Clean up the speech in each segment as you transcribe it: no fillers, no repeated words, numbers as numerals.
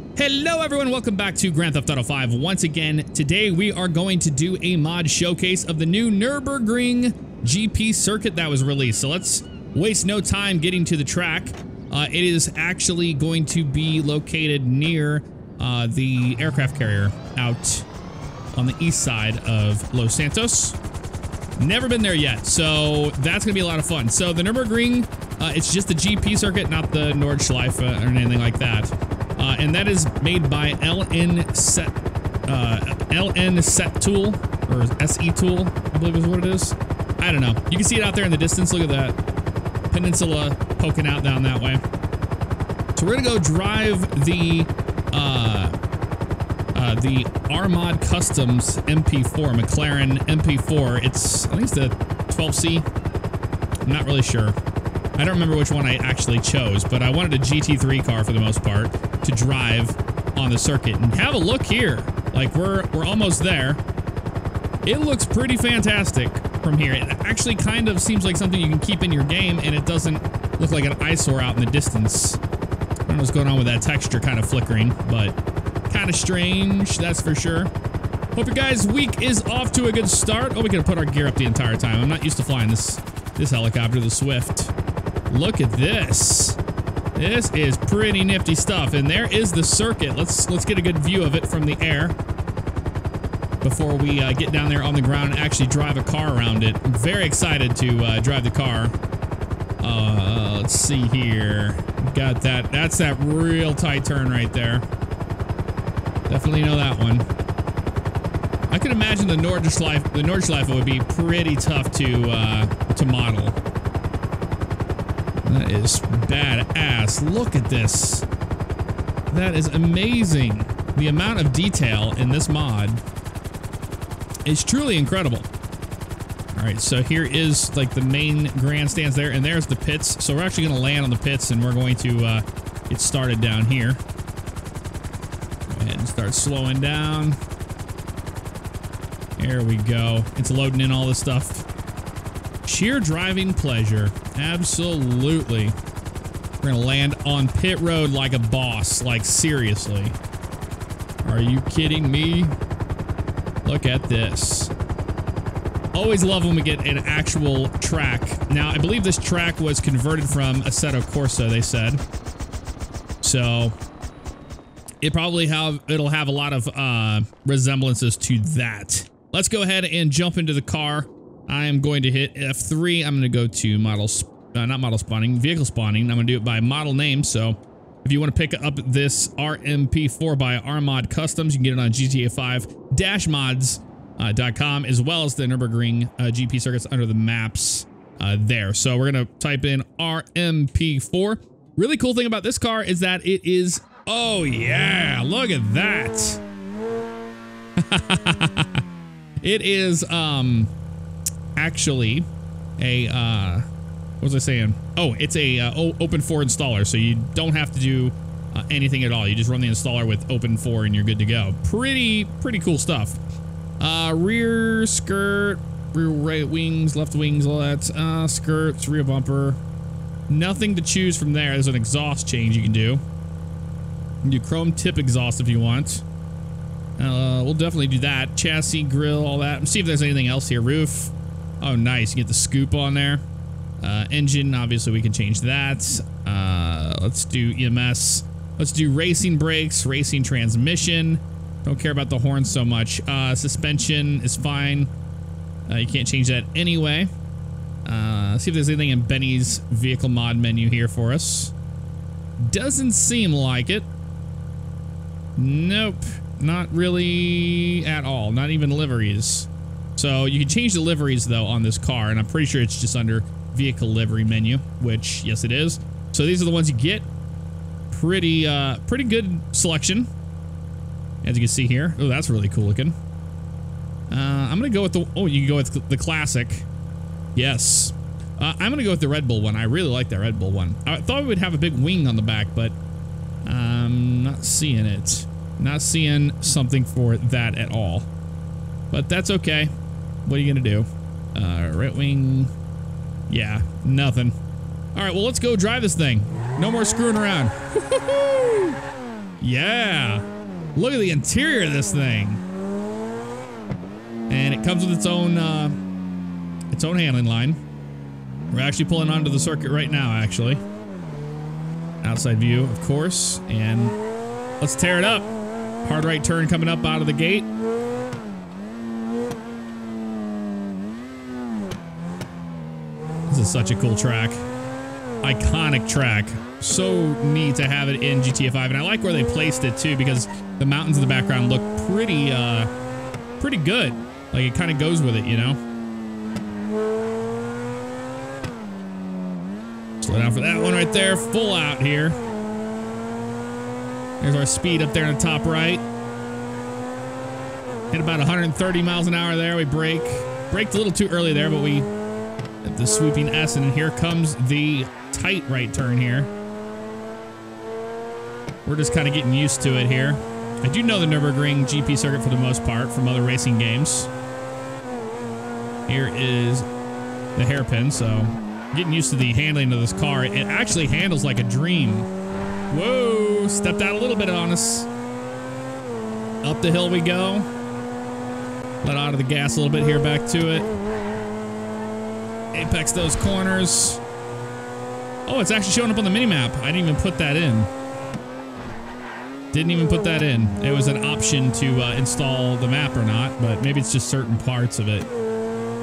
Hello everyone, welcome back to Grand Theft Auto 5 once again. Today we are going to do a mod showcase of the new Nürburgring GP Circuit that was released. So let's waste no time getting to the track. It is actually going to be located near the aircraft carrier out on the east side of Los Santos. Never been there yet, so that's gonna be a lot of fun. So the Nürburgring, it's just the GP circuit, not the Nordschleife or anything like that. And that is made by LN Set Tool, or SE Tool, I believe is what it is. I don't know. You can see it out there in the distance. Look at that peninsula poking out down that way. So we're gonna go drive the Armod Customs MP4, McLaren MP4. I think it's the 12C. I'm not really sure. I don't remember which one I actually chose, but I wanted a GT3 car for the most part to drive on the circuit. And have a look here. Like, we're almost there. It looks pretty fantastic from here. It actually kind of seems like something you can keep in your game, and it doesn't look like an eyesore out in the distance. I don't know what's going on with that texture kind of flickering, but kind of strange, that's for sure. Hope your guys' week is off to a good start. Oh, we could have put our gear up the entire time. I'm not used to flying this helicopter, the Swift. Look at this. This is pretty nifty stuff. And there is the circuit. Let's get a good view of it from the air before we get down there on the ground and actually drive a car around it. I'm very excited to drive the car. Let's see here. Got that. That's that real tight turn right there. Definitely know that one. I could imagine the Nordschleife would be pretty tough to model. That is badass. Look at this. That is amazing. The amount of detail in this mod is truly incredible. All right, so here is like the main grandstands there, and there's the pits. So we're actually going to land on the pits, and we're going to get started down here. Go ahead and start slowing down. There we go. It's loading in all this stuff. Sheer driving pleasure. Absolutely. We're gonna land on pit road like a boss. Like, seriously. Are you kidding me? Look at this. Always love when we get an actual track. Now, I believe this track was converted from Assetto Corsa, they said. So, it'll have a lot of resemblances to that. Let's go ahead and jump into the car. I am going to hit F3. I'm going to go to vehicle spawning. I'm going to do it by model name. So if you want to pick up this RMP4 by Armod Customs, you can get it on GTA5-mods.com, as well as the Nürburgring GP circuits under the maps there. So we're going to type in RMP4. Really cool thing about this car is that it is, oh yeah, look at that. It is, actually a what was I saying? Oh, it's a open4 installer, so you don't have to do anything at all. You just run the installer with open4 and you're good to go. Pretty cool stuff. Rear skirt, rear right wings, left wings, all that. Skirts, rear bumper. Nothing to choose from there. There's an exhaust change you can do. You can do chrome tip exhaust if you want. We'll definitely do that. Chassis, grill, all that. Let's see if there's anything else here. Roof. Oh, nice. You get the scoop on there. Engine, obviously we can change that. Let's do EMS. Let's do racing brakes, racing transmission. Don't care about the horns so much. Suspension is fine. You can't change that anyway. See if there's anything in Benny's vehicle mod menu here for us. Doesn't seem like it. Nope. Not really at all. Not even liveries. So you can change the liveries though on this car, and I'm pretty sure it's just under vehicle livery menu, which yes it is. So these are the ones you get. Pretty good selection, as you can see here. Oh, that's really cool looking. I'm gonna go with the, oh, you can go with the classic. Yes. I'm gonna go with the Red Bull one. I really like that Red Bull one. I thought we would have a big wing on the back, but I'm not seeing it. Not seeing something for that at all. But that's okay. What are you gonna do? Right wing. Yeah, nothing. All right, well, let's go drive this thing. No more screwing around. Yeah. Look at the interior of this thing. And it comes with its own handling line. We're actually pulling onto the circuit right now, actually. Outside view, of course. And let's tear it up. Hard right turn coming up out of the gate. This is such a cool track. Iconic track. So neat to have it in GTA 5. And I like where they placed it too, because the mountains in the background look pretty good. Like it kind of goes with it, you know? Slow down for that one right there. Full out here. There's our speed up there in the top right. Hit about 130 miles an hour there. We braked a little too early there, but we hit the sweeping S, and here comes the tight right turn here. We're just kind of getting used to it here. I do know the Nürburgring GP Circuit for the most part from other racing games. Here is the hairpin, so getting used to the handling of this car. It actually handles like a dream. Whoa, stepped out a little bit on us. Up the hill we go. Let out of the gas a little bit here, back to it. Apex those corners. Oh, it's actually showing up on the mini-map. I didn't even put that in. Didn't even put that in. It was an option to install the map or not, but maybe it's just certain parts of it.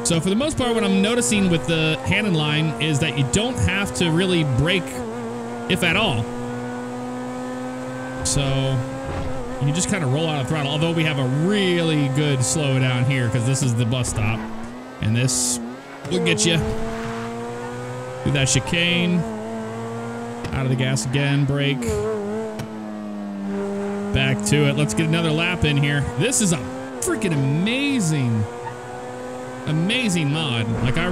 So for the most part, what I'm noticing with the handling line is that you don't have to really brake, if at all. So you just kind of roll out of throttle, although we have a really good slow down here because this is the bus stop. And this will get you through that chicane. Out of the gas again, brake. Back to it. Let's get another lap in here. This is a freaking amazing mod. Like, I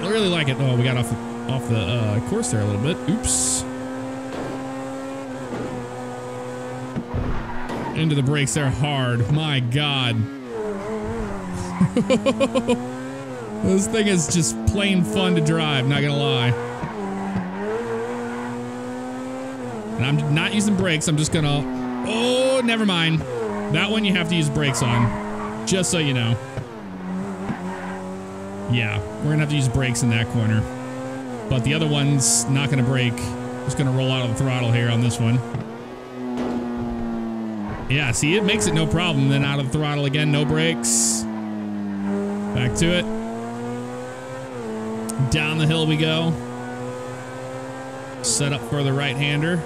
really like it. Oh, we got off the course there a little bit. Oops. Into the brakes there hard. My God. This thing is just plain fun to drive, not gonna lie. And I'm not using brakes. I'm just gonna... Oh, never mind. That one you have to use brakes on. Just so you know. Yeah, we're gonna have to use brakes in that corner. But the other one's not gonna brake. Just gonna roll out of the throttle here on this one. Yeah, see, it makes it no problem. Then out of the throttle again, no brakes. Back to it. Down the hill we go. Set up for the right-hander.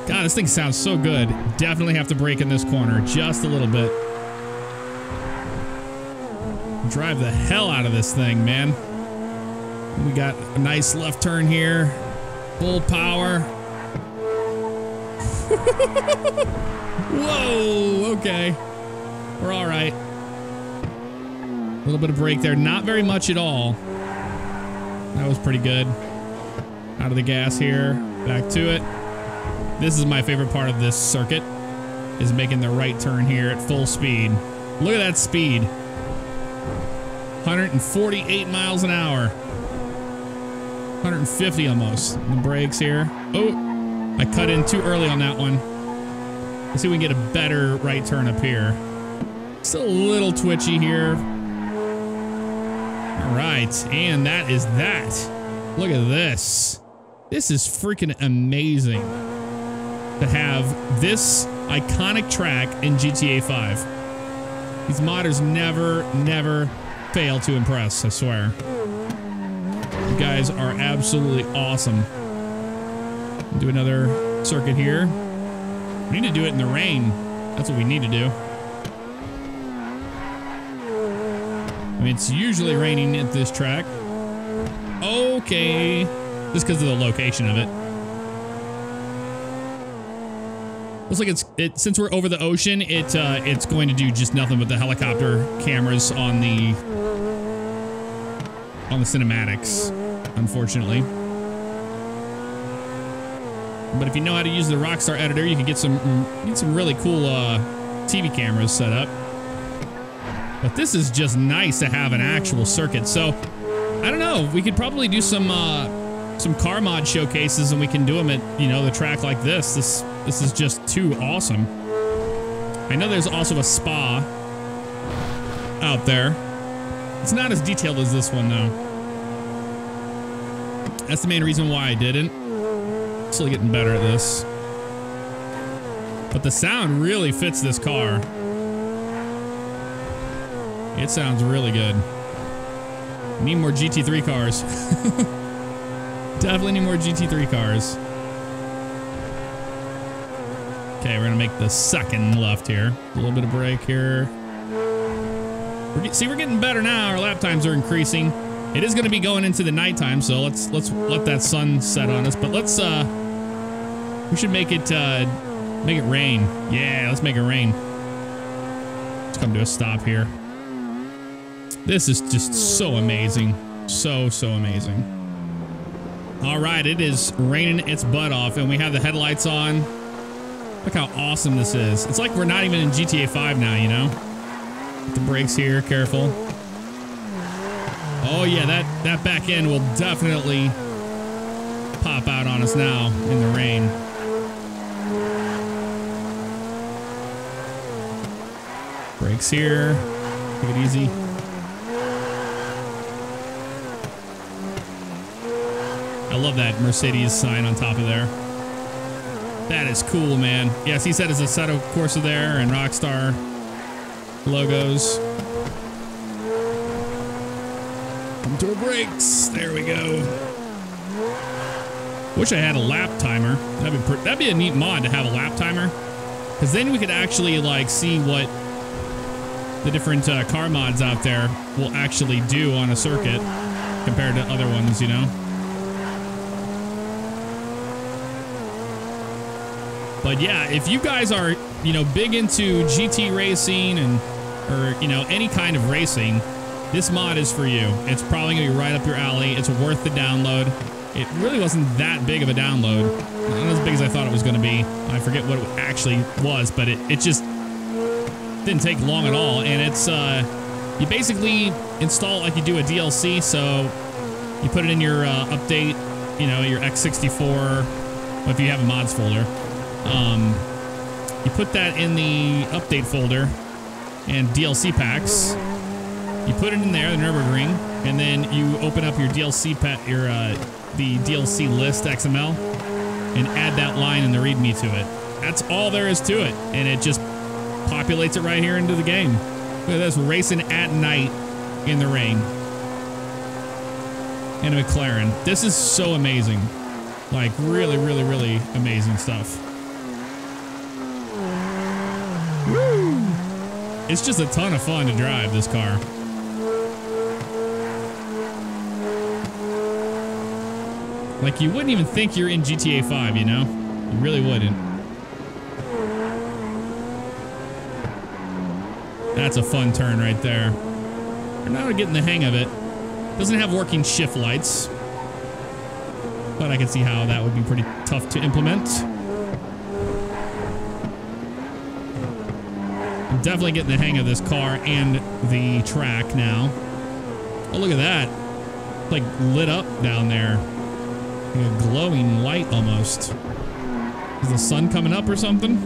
God, this thing sounds so good. Definitely have to brake in this corner just a little bit. Drive the hell out of this thing, man. We got a nice left turn here. Full power. Whoa, okay. We're all right. A little bit of brake there. Not very much at all. That was pretty good. Out of the gas here. Back to it. This is my favorite part of this circuit, is making the right turn here at full speed. Look at that speed. 148 miles an hour. 150 almost. The brakes here. Oh, I cut in too early on that one. Let's see if we can get a better right turn up here. Still a little twitchy here. All right, and that is that. Look at this. This is freaking amazing to have this iconic track in GTA 5. These modders never fail to impress, I swear. You guys are absolutely awesome. Do another circuit here. We need to do it in the rain. That's what we need to do. I mean, it's usually raining at this track. Okay. Just because of the location of it. Looks like since we're over the ocean, it's going to do just nothing but the helicopter cameras on the cinematics, unfortunately. But if you know how to use the Rockstar editor, you can get some really cool TV cameras set up. But this is just nice to have an actual circuit. So I don't know. We could probably do some car mod showcases, and we can do them at the track like this. This is just too awesome. I know there's also a spa out there. It's not as detailed as this one, though. That's the main reason why I didn't. Still getting better at this. But the sound really fits this car. It sounds really good. Need more GT3 cars. Definitely need more GT3 cars. Okay, we're gonna make the second left here. A little bit of brake here. See, we're getting better now. Our lap times are increasing. It is gonna be going into the nighttime, so let's let that sun set on us. But let's we should make it rain. Yeah, let's make it rain. Let's come to a stop here. This is just so amazing. So amazing. All right, it is raining its butt off, and we have the headlights on. Look how awesome this is. It's like we're not even in GTA 5 now, you know? The brakes here, careful. Oh yeah, that back end will definitely pop out on us now in the rain. Brakes here. Take it easy. I love that Mercedes sign on top of there. That is cool, man. Yes, he said it's a Assetto Corsa there and Rockstar logos. Come to our brakes. There we go. Wish I had a lap timer. That'd be a neat mod to have a lap timer, because then we could actually like see what the different car mods out there will actually do on a circuit compared to other ones, you know. But yeah, if you guys are, you know, big into GT racing or, you know, any kind of racing, this mod is for you. It's probably gonna be right up your alley. It's worth the download. It really wasn't that big of a download. Not as big as I thought it was gonna be. I forget what it actually was, but it just didn't take long at all. And it's, you basically install it like you do a DLC. So you put it in your update, you know, your X64, if you have a mods folder. You put that in the update folder and DLC packs. You put it in there, the Nürburgring, and then you open up your DLC pack, the DLC list XML, and add that line in the README to it. That's all there is to it, and it just populates it right here into the game. Look at this, racing at night in the rain. And a McLaren. This is so amazing. Like, really, really, really amazing stuff. Woo! It's just a ton of fun to drive this car. Like, you wouldn't even think you're in GTA 5, you know? You really wouldn't. That's a fun turn right there. We're now getting the hang of it. Doesn't have working shift lights, but I can see how that would be pretty tough to implement. I'm definitely getting the hang of this car and the track now. Oh, look at that. It's like lit up down there. Like a glowing light almost. Is the sun coming up or something?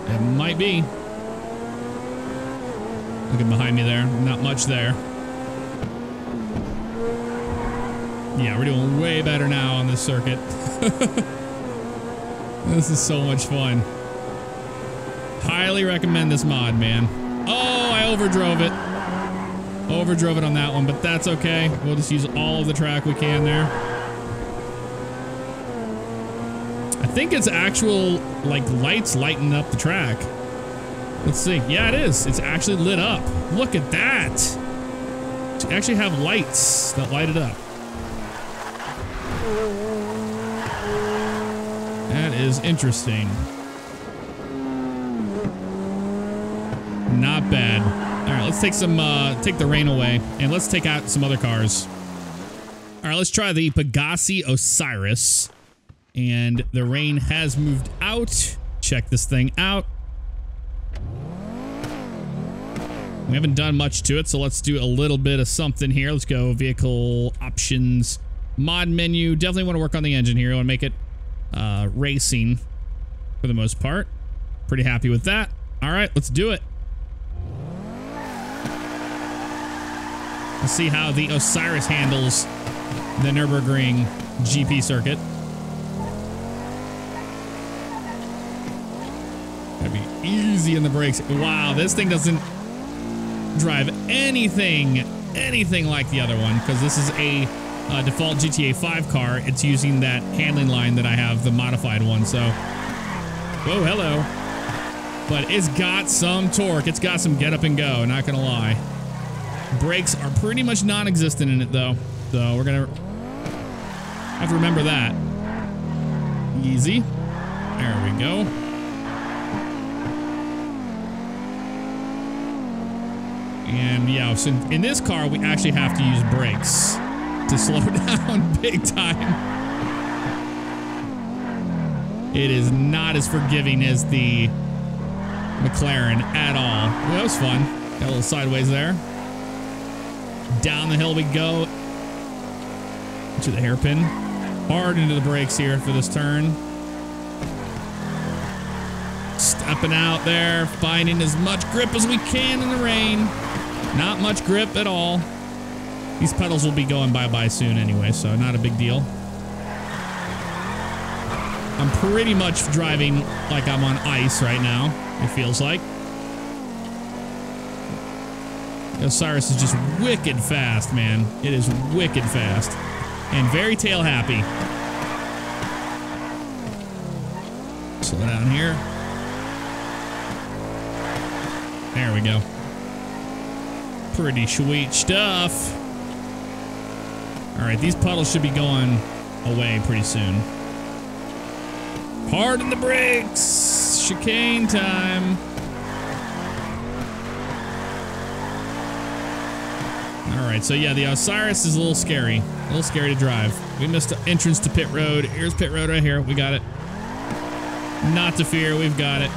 It might be. Looking behind me there. Not much there. Yeah, we're doing way better now on this circuit. This is so much fun. Highly recommend this mod, man. Oh, I overdrove it. Overdrove it on that one, but that's okay. We'll just use all of the track we can there. I think it's actual, like, lights lighting up the track. Let's see. Yeah, it is. It's actually lit up. Look at that. You actually have lights that light it up. That is interesting. Not bad. All right, let's take take the rain away, and let's take out some other cars. All right, let's try the Pegassi Osiris, and the rain has moved out. Check this thing out. We haven't done much to it, so let's do a little bit of something here. Let's go vehicle options, mod menu. Definitely want to work on the engine here. I want to make it racing for the most part. Pretty happy with that. All right, let's do it. Let's see how the Osiris handles the Nürburgring GP circuit. Gotta be easy in the brakes. Wow, this thing doesn't drive anything like the other one, because this is a default GTA 5 car. It's using that handling line that I have, the modified one. So, whoa, hello. But it's got some torque. It's got some get up and go, not gonna lie. Brakes are pretty much non-existent in it though. So we're gonna have to remember that. Easy. There we go. And yeah, so in this car, we actually have to use brakes to slow down big time. It is not as forgiving as the McLaren at all. Well, that was fun. Got a little sideways there. Down the hill we go to the hairpin. Hard into the brakes here for this turn. Stepping out there, finding as much grip as we can in the rain. Not much grip at all. These pedals will be going bye-bye soon anyway, so not a big deal. I'm pretty much driving like I'm on ice right now, it feels like. Osiris is just wicked fast, man. It is wicked fast. And very tail happy. Slow down here. There we go. Pretty sweet stuff. All right, these puddles should be going away pretty soon. Hard in the brakes. Chicane time. All right, so yeah, the Osiris is a little scary to drive. We missed the entrance to pit road. Here's pit road right here. We got it. Not to fear, we've got it.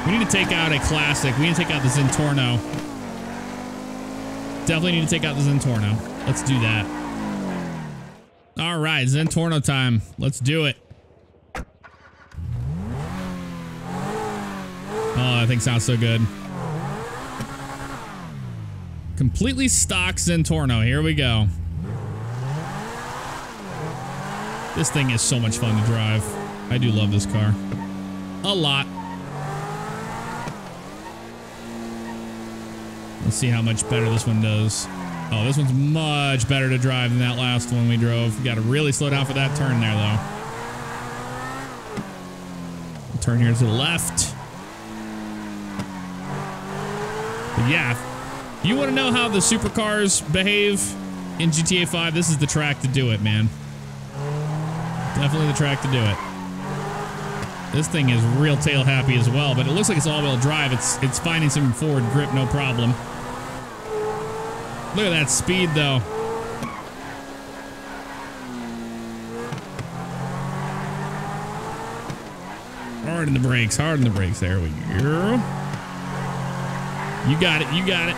We need to take out a classic. We need to take out the Zentorno. Definitely need to take out the Zentorno. Let's do that. All right, Zentorno time. Let's do it. Oh, that thing sounds so good. Completely stock Zentorno. Here we go. This thing is so much fun to drive. I do love this car. A lot. Let's see how much better this one does. Oh, this one's much better to drive than that last one we drove. You got to really slow down for that turn there, though. Turn here to the left. But yeah, if you want to know how the supercars behave in GTA 5, this is the track to do it, man. Definitely the track to do it. This thing is real tail happy as well, but it looks like it's all-wheel drive. It's finding some forward grip, no problem. Look at that speed, though. Hard in the brakes, hard in the brakes. There we go. You got it, you got it.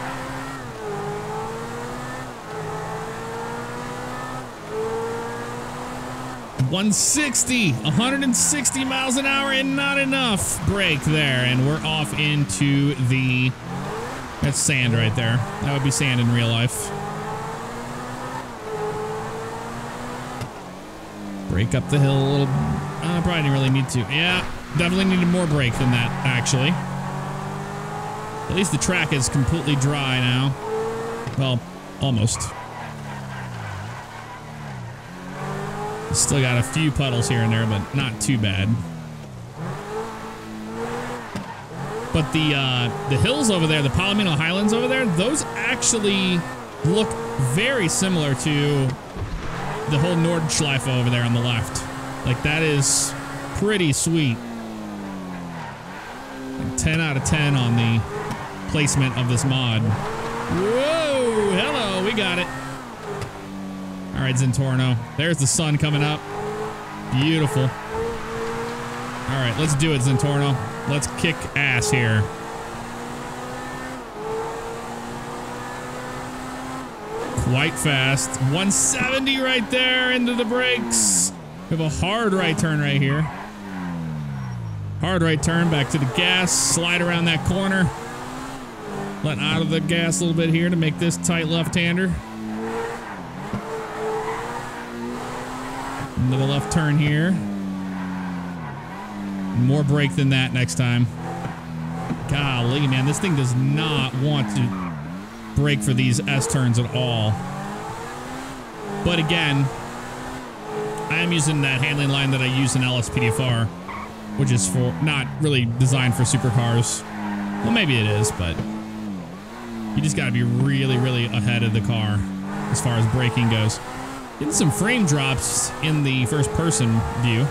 $160 miles an hour and not enough brake there. And we're off into the... That's sand right there. That would be sand in real life. Brake up the hill a little. Probably didn't really need to. Yeah, definitely needed more brake than that, actually. At least the track is completely dry now. Well, almost. Still got a few puddles here and there, but not too bad. But the hills over there, the Palomino Highlands over there, those actually look very similar to the whole Nordschleife over there on the left. Like, that is pretty sweet. 10 out of 10 on the placement of this mod. Whoa, hello, we got it. All right, Zentorno. There's the sun coming up. Beautiful. All right, let's do it, Zentorno. Let's kick ass here. Quite fast. 170 right there into the brakes. We have a hard right turn right here. Hard right turn, back to the gas, slide around that corner. Let out of the gas a little bit here to make this tight left-hander. Another left turn here. More brake than that next time. Golly, man, this thing does not want to brake for these S-turns at all. But again, I am using that handling line that I use in LSPDFR, which is for not really designed for supercars. Well, maybe it is, but you just got to be really, really ahead of the car as far as braking goes. Getting some frame drops in the first person view.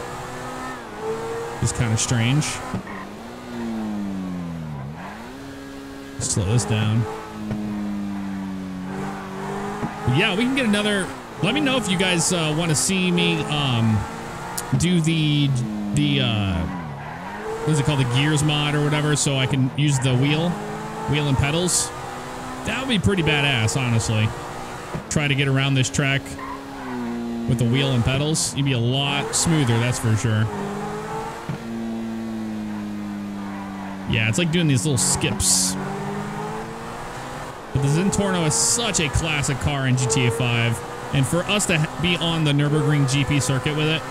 It's kind of strange. Slow this down. But yeah, we can get another. Let me know if you guys want to see me do the what is it called, the gears mod or whatever, so I can use the wheel and pedals. That would be pretty badass, honestly. Try to get around this track with the wheel and pedals. You'd be a lot smoother, that's for sure. Yeah, it's like doing these little skips. But the Zentorno is such a classic car in GTA 5. And for us to be on the Nürburgring GP circuit with it,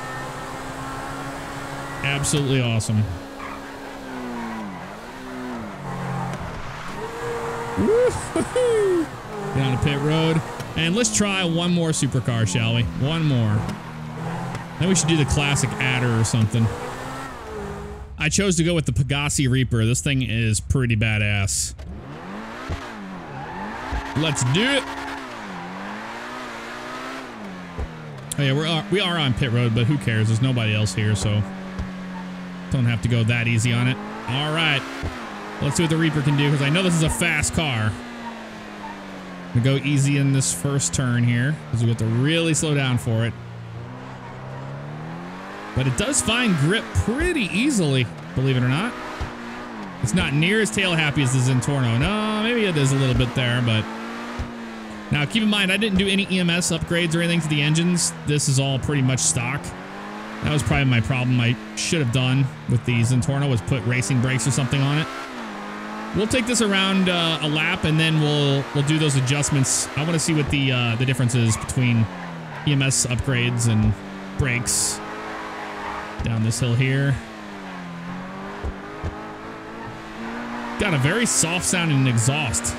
absolutely awesome. Woo-hoo-hoo! Down to pit road. And let's try one more supercar, shall we? One more. Then we should do the classic adder or something. I chose to go with the Pegassi Reaper. This thing is pretty badass. Let's do it. Oh yeah, we are on pit road, but who cares? There's nobody else here, so don't have to go that easy on it. All right, let's see what the Reaper can do, because I know this is a fast car. I'm gonna go easy in this first turn here, because we have to really slow down for it. But it does find grip pretty easily, believe it or not. It's not near as tail happy as the Zentorno. No, maybe it is a little bit there, but now keep in mind, I didn't do any EMS upgrades or anything to the engines. This is all pretty much stock. That was probably my problem. I should have done with the Zentorno was put racing brakes or something on it. We'll take this around a lap, and then we'll do those adjustments. I want to see what the difference is between EMS upgrades and brakes. Down this hill here. Got a very soft sounding exhaust.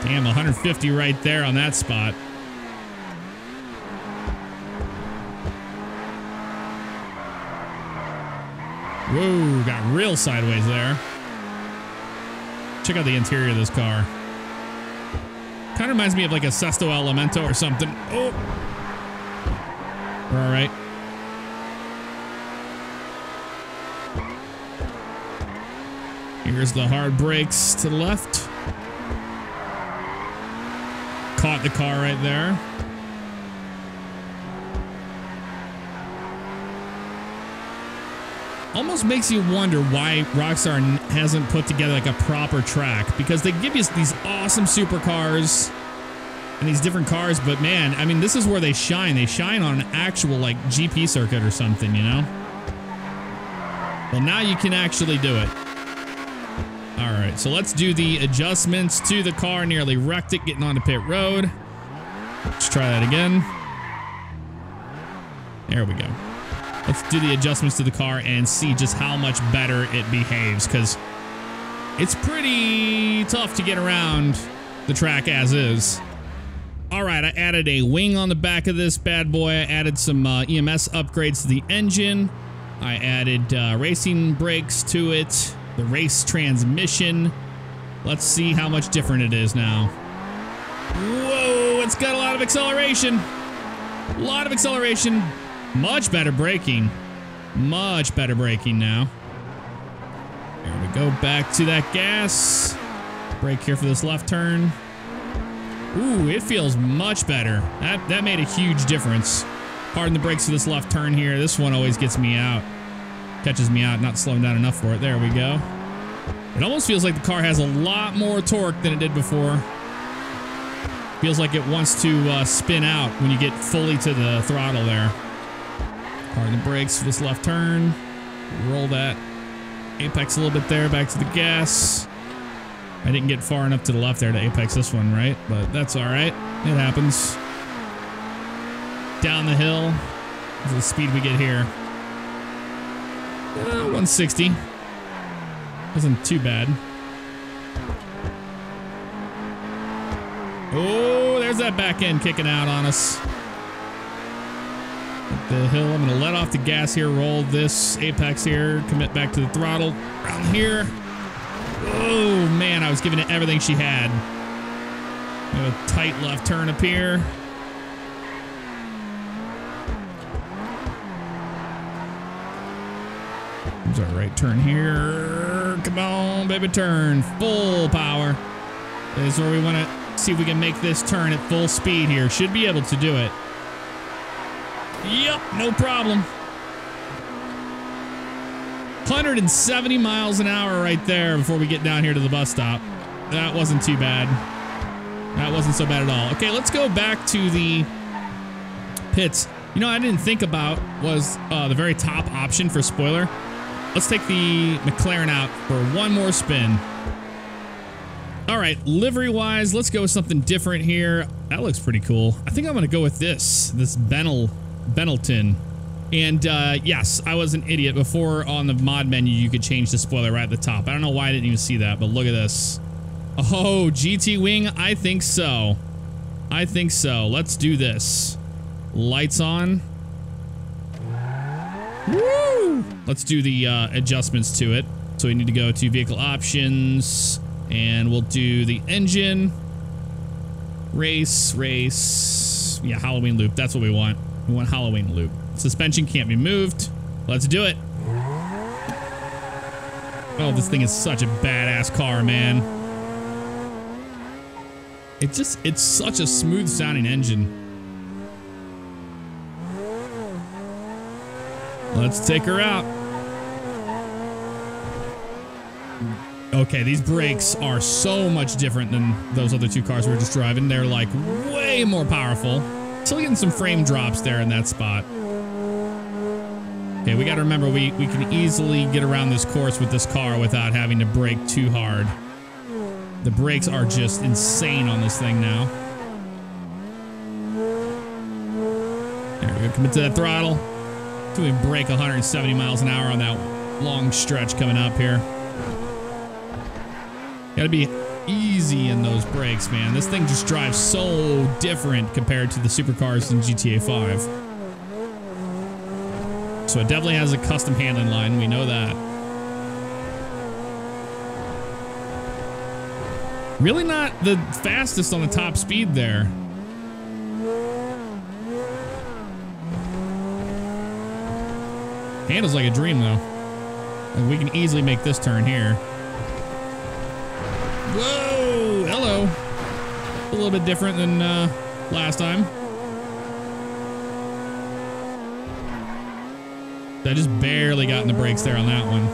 Damn, 150 right there on that spot. Whoa, got real sideways there. Check out the interior of this car. Kind of reminds me of like a Sesto Elemento or something. Oh! We're all right. Here's the hard brakes to the left. Caught the car right there. Almost makes you wonder why Rockstar hasn't put together like a proper track, because they give you these awesome supercars and these different cars, but man, I mean, this is where they shine. They shine on an actual like GP circuit or something, you know? Well, now you can actually do it. All right, so let's do the adjustments to the car. Nearly wrecked it getting onto pit road. Let's try that again. There we go. Let's do the adjustments to the car and see just how much better it behaves, because it's pretty tough to get around the track as is. All right, I added a wing on the back of this bad boy. I added some EMS upgrades to the engine. I added racing brakes to it, the race transmission. Let's see how much different it is now. Whoa, it's got a lot of acceleration. A lot of acceleration. Much better braking. Much better braking now. There we go, back to that gas. Brake here for this left turn. Ooh, it feels much better. That made a huge difference. Harden the brakes for this left turn here. This one always gets me out. Catches me out, not slowing down enough for it. There we go. It almost feels like the car has a lot more torque than it did before. Feels like it wants to spin out when you get fully to the throttle there. Hard the brakes for this left turn. Roll that apex a little bit there, back to the gas. I didn't get far enough to the left there to apex this one, right? But that's all right. It happens. Down the hill. What's the speed we get here? 160. Wasn't too bad. Oh, there's that back end kicking out on us. Up the hill. I'm going to let off the gas here. Roll this apex here. Commit back to the throttle. Around here. Oh, man. I was giving it everything she had. We have a tight left turn up here. There's our right turn here. Come on, baby, turn. Full power. This is where we want to see if we can make this turn at full speed here. Should be able to do it. Yep, no problem. 170 miles an hour right there before we get down here to the bus stop. That wasn't too bad. That wasn't so bad at all. Okay, let's go back to the pits. You know, I didn't think about was the very top option for spoiler. Let's take the McLaren out for one more spin. All right, livery-wise, let's go with something different here. That looks pretty cool. I think I'm going to go with this Benetton. And yes, I was an idiot. Before on the mod menu, you could change the spoiler right at the top. I don't know why I didn't even see that, but look at this. Oh, GT Wing? I think so. I think so. Let's do this. Lights on. Woo! Let's do the adjustments to it. So we need to go to vehicle options, and we'll do the engine. Race. Yeah, Halloween loop. That's what we want. We want Halloween loop. Suspension can't be moved. Let's do it. Oh, this thing is such a badass car, man. It's such a smooth sounding engine. Let's take her out. Okay, these brakes are so much different than those other two cars we were just driving. They're like way more powerful. Still getting some frame drops there in that spot. Okay, we gotta remember we can easily get around this course with this car without having to brake too hard. The brakes are just insane on this thing now. There we go, commit to that throttle. So we brake 170 miles an hour on that long stretch coming up here. Gotta be easy in those brakes, man. This thing just drives so different compared to the supercars in GTA 5. So it definitely has a custom handling line. We know that. Really not the fastest on the top speed there. Handles like a dream, though. And we can easily make this turn here. Whoa! Hello. A little bit different than last time. I just barely got in the brakes there on that one.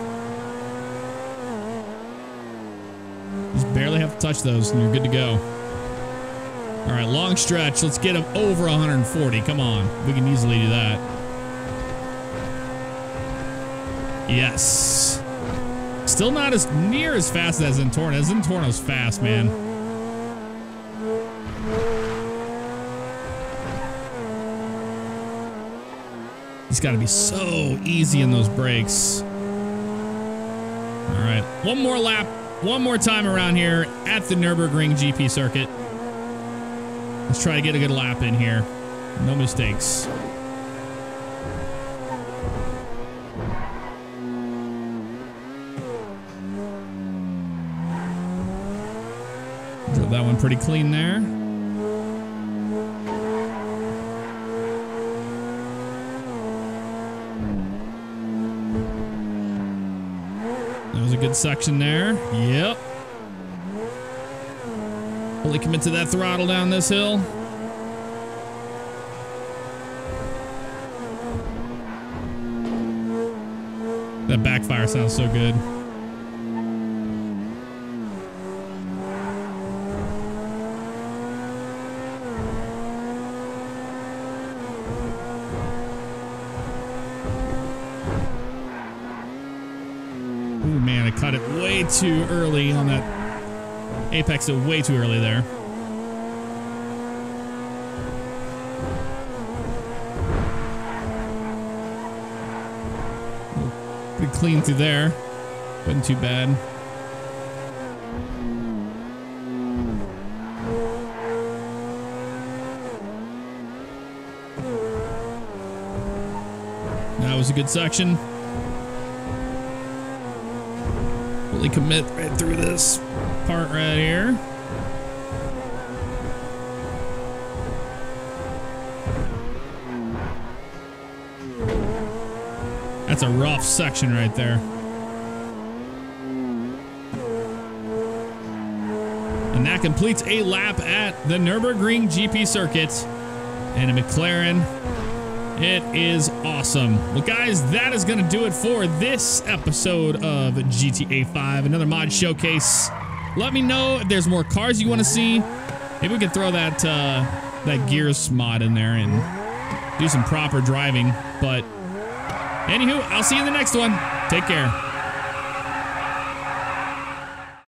Just barely have to touch those and you're good to go. All right, long stretch. Let's get them over 140. Come on. We can easily do that. Yes. Still not as near as fast as Zentorno. Zentorno's fast, man. He's got to be so easy in those brakes. All right, one more lap, one more time around here at the Nürburgring GP Circuit. Let's try to get a good lap in here. No mistakes. Drove that one pretty clean there. That was a good section there. Yep. Fully commit to that throttle down this hill. That backfire sounds so good. Ooh, man, I cut it way too early on that. Apex it way too early there. Pretty clean through there. Wasn't too bad. That was a good section. Really commit right through this part right here. That's a rough section right there. And that completes a lap at the Nürburgring GP Circuit and a McLaren. It is awesome. Well, guys, that is going to do it for this episode of GTA 5, another mod showcase. Let me know if there's more cars you want to see. Maybe we can throw that that Gears mod in there and do some proper driving. But anywho, I'll see you in the next one. Take care.